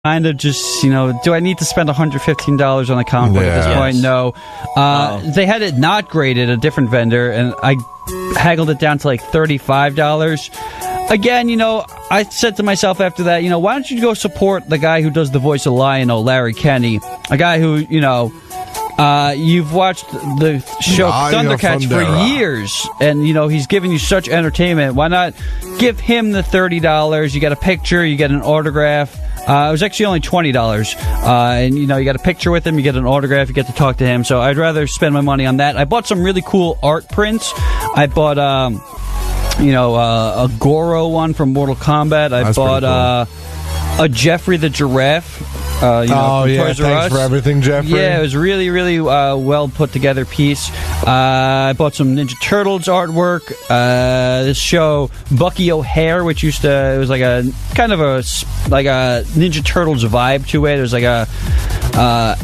kind of just, do I need to spend $115 on a comic book at this point? No. They had it not graded, a different vendor, and I haggled it down to like $35. Again, I said to myself after that, why don't you go support the guy who does the voice of Lion-O, Larry Kenney, a guy who, you've watched the show Thundercats for years, and he's giving you such entertainment. Why not give him the $30? You get a picture, you get an autograph. It was actually only $20, and you got a picture with him, you get an autograph, you get to talk to him. So I'd rather spend my money on that. I bought some really cool art prints. I bought a Goro one from Mortal Kombat. I bought a Jeffrey the Giraffe. Toys R Us. For everything, Jeffrey. Yeah, it was really, really well put together piece. I bought some Ninja Turtles artwork. This show Bucky O'Hare, which it was like a kind of a Ninja Turtles vibe to it. It was like a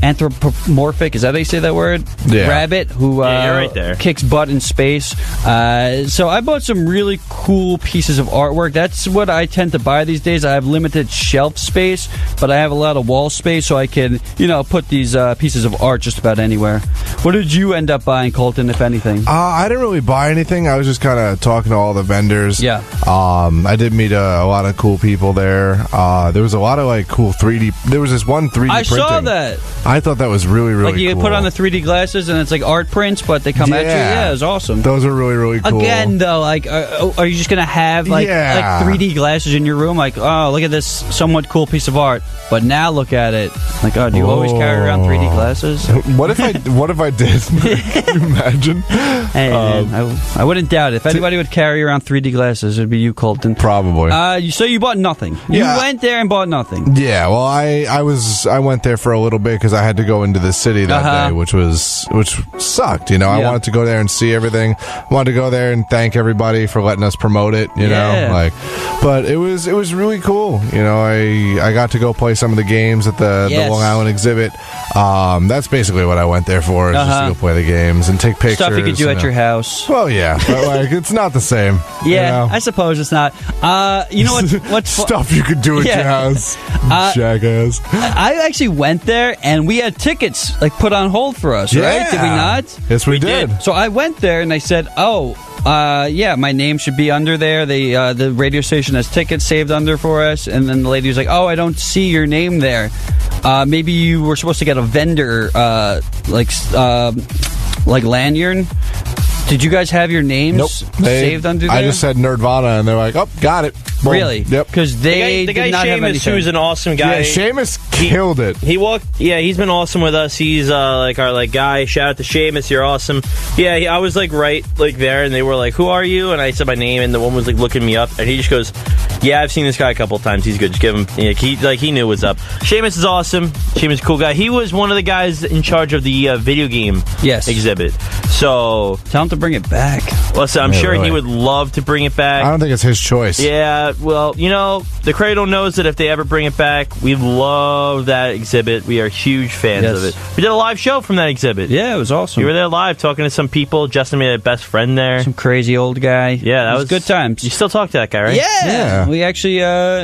anthropomorphic, is that how you say that word? Yeah. Rabbit who right there. Kicks butt in space. So I bought some really cool pieces of artwork. That's what I tend to buy these days. I have limited shelf space, but I have a lot of wall space, so I can put these pieces of art just about anywhere. What did you end up buying, Colton, if anything? I didn't really buy anything. I was just kind of talking to all the vendors. Yeah. I did meet a lot of cool people there. There was a lot of cool 3D. There was this one 3D printing. I saw that. I thought that was really, really cool. You put on the 3D glasses and it's like art prints, but they come at you. Yeah, it was awesome. Those are really, really cool. Again, though, are you just going to have like 3D glasses in your room? Like, oh, look at this somewhat cool piece of art. But now look at it. Like, oh, do you always carry around 3D glasses? What if I did? Can you imagine? Hey, man, I wouldn't doubt it. If anybody would carry around 3D glasses, it'd be you, Colton. Probably. So you bought nothing. You went there and bought nothing. Yeah. Well, I went there for a little bit because I had to go into the city that day, which sucked. I wanted to go there and see everything. I wanted to go there and thank everybody for letting us promote it. But it was really cool. I got to go play some of the games at the Long Island exhibit. That's basically what I went there for, is just to go play the games and take pictures. Stuff you could do at your house. Well, yeah, but it's not the same. Yeah, I suppose it's not. What's stuff you could do at your house, jackass. I actually went there and we had tickets put on hold for us, right? Did we not? Yes, we did. So I went there and I said, my name should be under there. The radio station has tickets saved under for us. And then the lady was like, oh, I don't see your name there. Maybe you were supposed to get a vendor, lanyard. Did you guys have your names saved under there? I just said Nerdvana, and they're like, oh, got it. Boom. Really? Yep. Because the guy Seamus, who's an awesome guy. Yeah, Seamus killed it. He walked. Yeah, he's been awesome with us. He's our guy. Shout out to Seamus, you're awesome. Yeah, I was right there, and they were like, "Who are you?" And I said my name, and the woman was looking me up, and he just goes, "Yeah, I've seen this guy a couple of times. He's good. Just give him." He knew what's up. Seamus is awesome. Seamus is a cool guy. He was one of the guys in charge of the video game exhibit. So tell him to bring it back. Listen, I'm sure he would love to bring it back. I don't think it's his choice. Yeah, well, the Cradle knows that if they ever bring it back, we love that exhibit. We are huge fans of it. We did a live show from that exhibit. Yeah, it was awesome. You were there live talking to some people. Justin made a best friend there. Some crazy old guy. Yeah, that was good times. You still talk to that guy, right? Yeah. We actually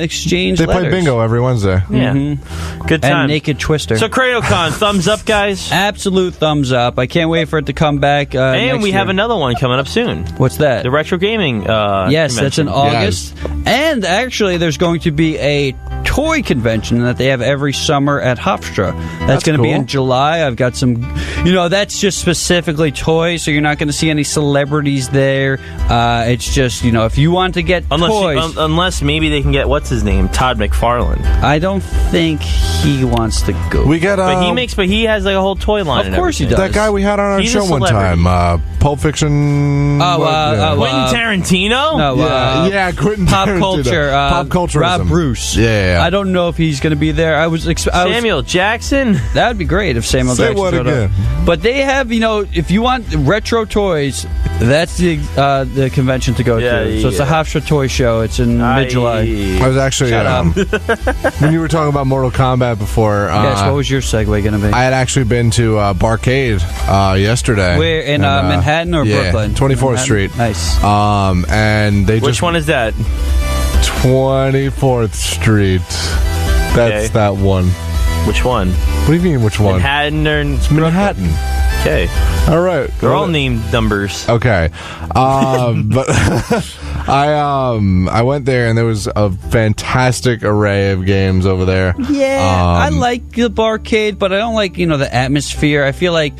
exchanged letters. Play bingo every Wednesday. Yeah. Mm-hmm. Good time. And Naked Twister. So CradleCon, thumbs up, guys? Absolute thumbs up. I can't wait for it to come back and we year. have another one coming up soon. What's that? The Retro Gaming Yes, convention. that's in August. Yes. And actually, there's going to be a toy convention that they have every summer at Hofstra. That's going to be in July. I've got some, that's just specifically toys, so you're not going to see any celebrities there. It's just, if you want to get toys. Unless maybe they can get, what's his name? Todd McFarlane. I don't think he wants to go. We got, but he has a whole toy line. Of course he does. That guy we had on our show one time, Pulp Fiction. Quentin Tarantino? No, Quentin Pop Tarantino. Culture. Pop culture. Rob Bruce. Yeah. I don't know if he's going to be there. Samuel Jackson. That would be great if Samuel Jackson showed up. But they have, if you want retro toys, that's the convention to go to. So it's the Hofstra Toy Show. It's in mid-July. I was actually when you were talking about Mortal Kombat before. Yes, what was your segue going to be? I had actually been to Barcade yesterday. Where in Manhattan or Brooklyn? 24th Street. Nice. And they Which one is that? 24th Street. That's that one. Which one? What do you mean, which one? Manhattan or Manhattan. Okay. All right. They're all named numbers. Okay. But I went there and there was a fantastic array of games over there. Yeah, I like the barcade, but I don't like, the atmosphere. I feel like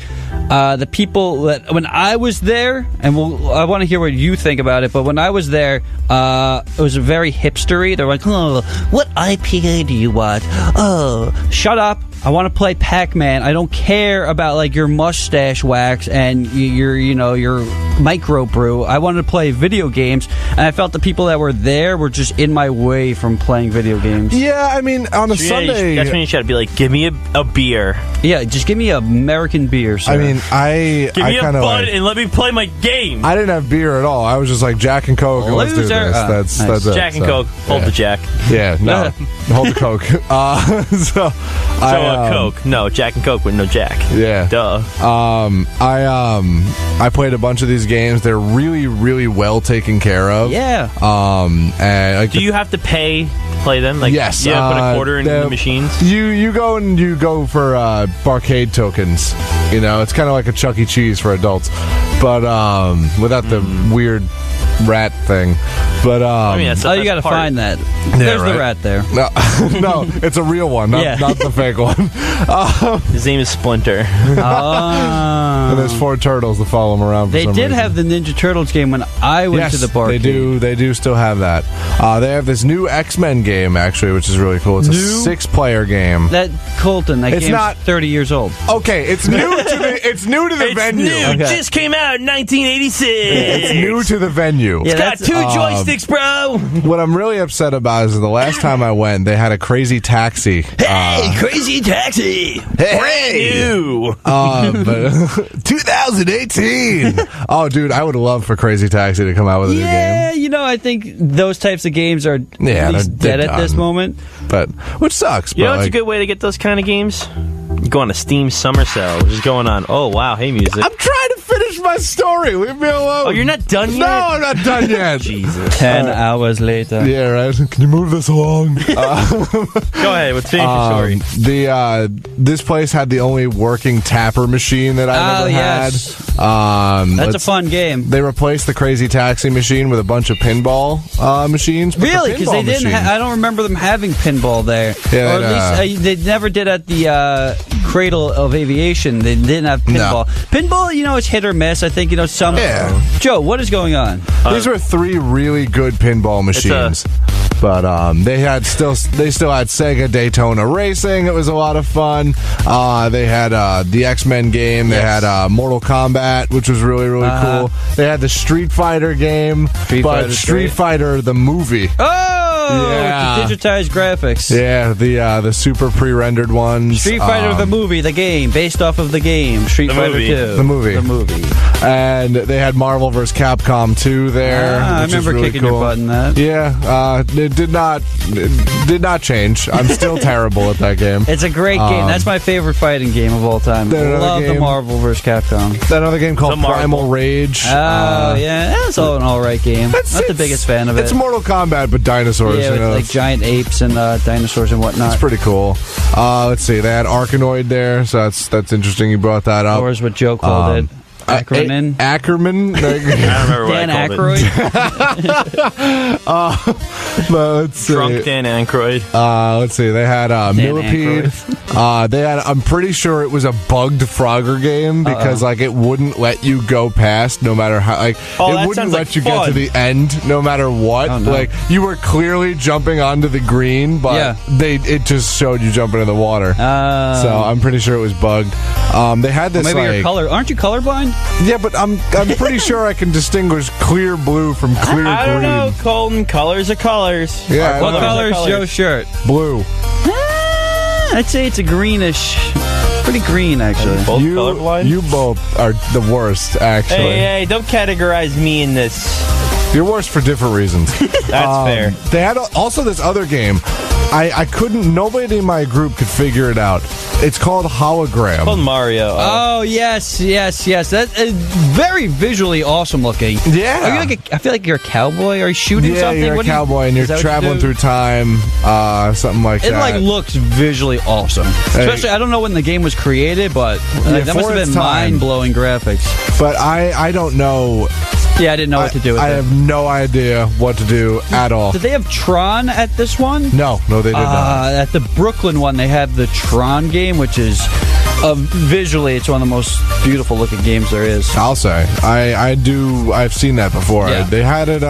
the people that when I was there, and I want to hear what you think about it, but when I was there, it was very hipstery. They're like, oh, what IPA do you want? Oh, shut up. I want to play Pac-Man. I don't care about like your mustache wax and your microbrew. I wanted to play video games, and I felt the people that were there were just in my way from playing video games. Yeah, I mean, on a Sunday... That's when you should be like, give me a beer. Yeah, just give me an American beer, sir. I mean, Give me a bud and let me play my game. I didn't have beer at all. I was just like, Jack and Coke, and let's do this. That's nice. it. Jack and Coke. Hold the Jack. Yeah, no. Hold the Coke. Coke. No, Jack and Coke with no Jack. Yeah. Duh. I played a bunch of these games. They're really, really well taken care of. Yeah. And do you have to pay to play them? Like, yes. You have to put a quarter into the machines? You go for barcade tokens. It's kind of like a Chuck E. Cheese for adults, but without the weird rat thing. But you got to find that. Yeah, There's right? the rat there. No, it's a real one, not the fake one. His name is Splinter. And there's 4 turtles to follow him around. They did have the Ninja Turtles game when I went to the barcade. They do still have that. They have this new X-Men game actually, which is really cool. It's a 6-player game. That Colton, that it's game's not 30 years old. Okay, it's new to the venue. New. Okay. Just came out in 1986. It's new to the venue. It's got 2 joysticks, bro. What I'm really upset about is the last time I went, they had a Crazy Taxi. Hey, Crazy Taxi. Brand new. But 2018. Oh, dude, I would love for Crazy Taxi to come out with a new game. Yeah, I think those types of games are at least dead at this moment. But which sucks. You know what's a good way to get those kind of games? Go on a Steam summer sale, which is going on. Oh, wow. Hey, music. I'm trying to finish my story. Leave me alone. Oh, you're not done yet? No, I'm not done yet. Jesus. 10 hours later. Yeah, right. Can you move this along? Go ahead. Let's finish your story. This place had the only working tapper machine that I've ever had. That's a fun game. They replaced the Crazy Taxi machine with a bunch of pinball machines. Really? Because they didn't. I don't remember them having pinball there. Yeah, or at least they never did at the Cradle of Aviation. They didn't have pinball. No. Pinball, it's hit or miss. I think some. Yeah. Joe, what is going on? These were 3 really good pinball machines. But they still had Sega Daytona Racing. It was a lot of fun. They had the X-Men game. They had Mortal Kombat, which was really, really cool. They had the Street Fighter game, Street Fighter the movie. Oh, yeah. The digitized graphics. Yeah, the super pre-rendered ones. Street Fighter the movie, the game, based off of the game. Street Fighter 2. The movie. And they had Marvel vs. Capcom 2 there. I remember really kicking your butt in that. Yeah, it did not change. I'm still terrible at that game. It's a great game. That's my favorite fighting game of all time. I love the Marvel vs. Capcom. Another game called Primal Rage. Oh, yeah. That's an alright game. Not the biggest fan of it. It's Mortal Kombat, but dinosaurs. Yeah, with like giant apes and dinosaurs and whatnot. It's pretty cool. Let's see. They had Arkanoid there, so that's interesting you brought that up. Or is what Joe called it. Ackerman. Ackerman. I don't remember what Dan I called Aykroyd. Let's see. Drunk Dan Aykroyd. Let's see. They had Millipede. They had. I'm pretty sure it was a bugged Frogger game because it wouldn't let you go past no matter how. It wouldn't let you get to the end no matter what. Oh, no. You were clearly jumping onto the green, but it just showed you jumping in the water. So I'm pretty sure it was bugged. They had this. Maybe you're color. Aren't you colorblind? Yeah, but I'm pretty sure I can distinguish clear blue from clear green. I don't know, Colton. Colors are colors. Yeah. What color is Joe's shirt? Blue. I'd say it's a greenish. Pretty green, actually. Both colorblind? You both are the worst, actually. Hey, don't categorize me in this. You're worse for different reasons. That's fair. They had also this other game I couldn't. Nobody in my group could figure it out. It's called Hologram. It's called Mario. Oh yes. That's very visually awesome looking. Yeah. Are you I feel like you're a cowboy. Are you shooting something? You're a cowboy and you're traveling through time, something like that. It looks visually awesome. Especially, I don't know when the game was created, but that must have been mind-blowing graphics. But I don't know. Yeah, I didn't know what to do with it. I have no idea what to do at all. Did they have Tron at this one? No, they did not. At the Brooklyn one, they have the Tron game, which is visually, it's one of the most beautiful looking games there is. I'll say. I've seen that before. Yeah. They had it,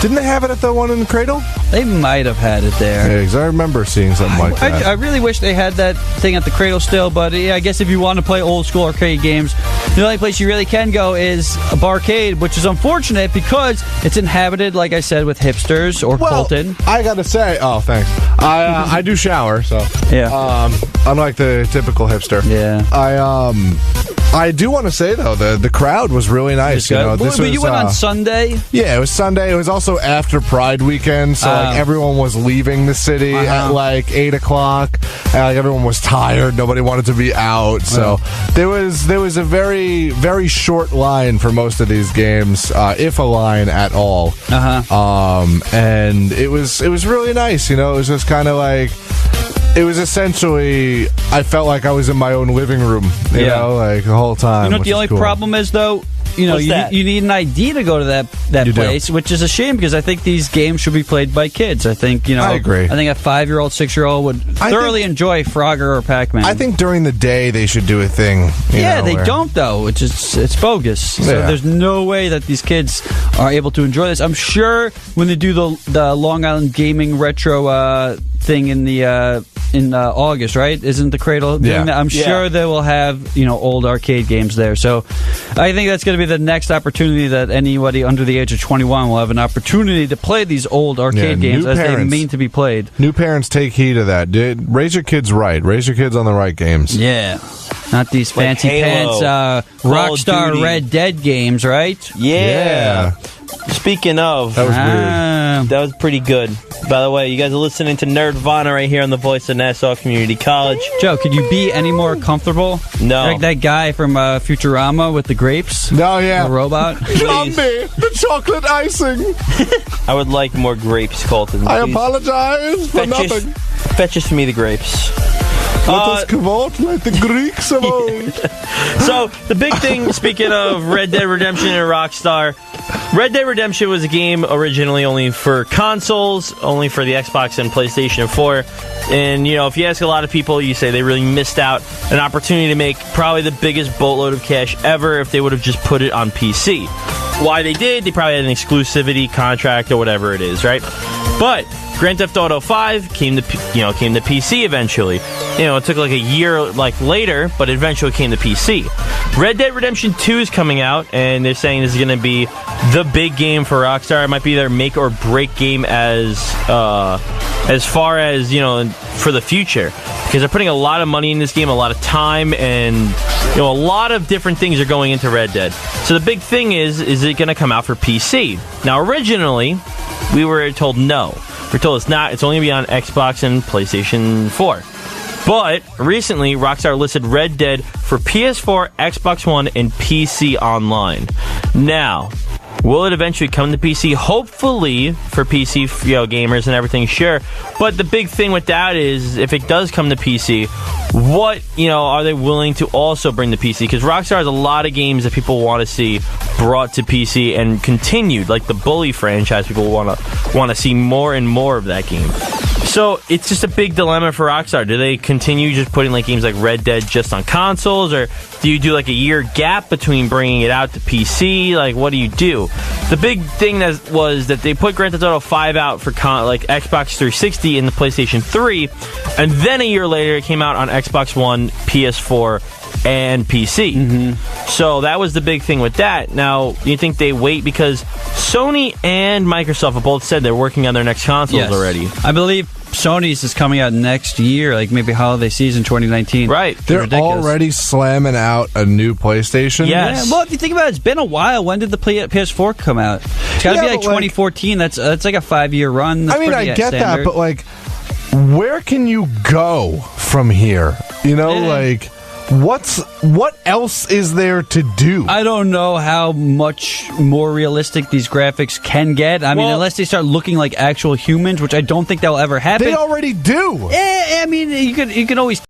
didn't they have it at the one in the Cradle? They might have had it there. Yeah, because I remember seeing something like that. I really wish they had that thing at the Cradle still, but yeah, I guess if you want to play old school arcade games, the only place you really can go is a barcade, which is unfortunate because it's inhabited, like I said, with hipsters or Colton. I gotta say, thanks. I do shower, so yeah. Unlike the typical hipster. Yeah. I do want to say though the crowd was really nice. You went on Sunday. Yeah, it was Sunday. It was also after Pride weekend, so everyone was leaving the city at like 8 o'clock. Everyone was tired. Nobody wanted to be out. So there was a very, very short line for most of these games, if a line at all. And it was really nice. It was just kind of like. It was essentially, I felt like I was in my own living room, you know, like the whole time. You know what the only problem is, though? You need an ID to go to that place, which is a shame because I think these games should be played by kids. I think, I agree. I think a 5-year-old, 6-year-old would thoroughly enjoy Frogger or Pac-Man. I think during the day they should do a thing. They don't, though. It's bogus. So there's no way that these kids are able to enjoy this. I'm sure when they do the Long Island Gaming Retro thing in August, right? Isn't the Cradle doing that? I'm sure they will have old arcade games there. So I think that's going to be the next opportunity that anybody under the age of 21 will have an opportunity to play these old arcade games as they mean to be played. New parents, take heed of that. Raise your kids right. Raise your kids on the right games. Yeah. Not these fancy pants Rockstar Red Dead games, right? Yeah. Speaking of, that was weird. That was pretty good. By the way, you guys are listening to Nerdvana right here on the voice of Nassau Community College. Joe, could you be any more comfortable? No. Like that guy from Futurama with the grapes? No, yeah. The robot? Zombie, the chocolate icing. I would like more grapes, Colton. I apologize for nothing. Fetch us me the grapes. Let us cavorte like the Greeks of old. So, the big thing, speaking of Red Dead Redemption and Rockstar, Red Dead Redemption was a game originally only for consoles, only for the Xbox and PlayStation 4. And, if you ask a lot of people, you say they really missed out an opportunity to make probably the biggest boatload of cash ever if they would have just put it on PC. Why they did, they probably had an exclusivity contract or whatever it is, right? But Grand Theft Auto 5 came to PC eventually. It took like a year later, but it eventually came to PC. Red Dead Redemption 2 is coming out, and they're saying this is going to be the big game for Rockstar. It might be their make or break game as far as for the future, because they're putting a lot of money in this game, a lot of time, and a lot of different things are going into Red Dead. So the big thing is it going to come out for PC? Now, originally, we were told no. We're told it's not. It's only going to be on Xbox and PlayStation 4. But recently, Rockstar listed Red Dead for PS4, Xbox One, and PC Online. Now, will it eventually come to PC? Hopefully, for PC gamers and everything, sure. But the big thing with that is, if it does come to PC, what are they willing to also bring to PC? Because Rockstar has a lot of games that people want to see brought to PC and continued, like the Bully franchise. People want to see more and more of that game. So it's just a big dilemma for Rockstar. Do they continue just putting games like Red Dead just on consoles, or do you do a year gap between bringing it out to PC? What do you do? The big thing was that they put Grand Theft Auto 5 out for Xbox 360 and the PlayStation 3, and then a year later it came out on Xbox One, PS4, and PC. Mm-hmm. So that was the big thing with that. Now, you think they wait because Sony and Microsoft have both said they're working on their next consoles already. I believe Sony's is coming out next year, maybe holiday season 2019. Right. They're already slamming out a new PlayStation. Yes. Yeah, well, if you think about it, it's been a while. When did the PS4 come out? It's got to be 2014. That's like a 5-year run. That's I get standard. that, but where can you go from here? You know, like, what else is there to do? I don't know how much more realistic these graphics can get. I mean, unless they start looking like actual humans, which I don't think that will ever happen. They already do. I mean, you can always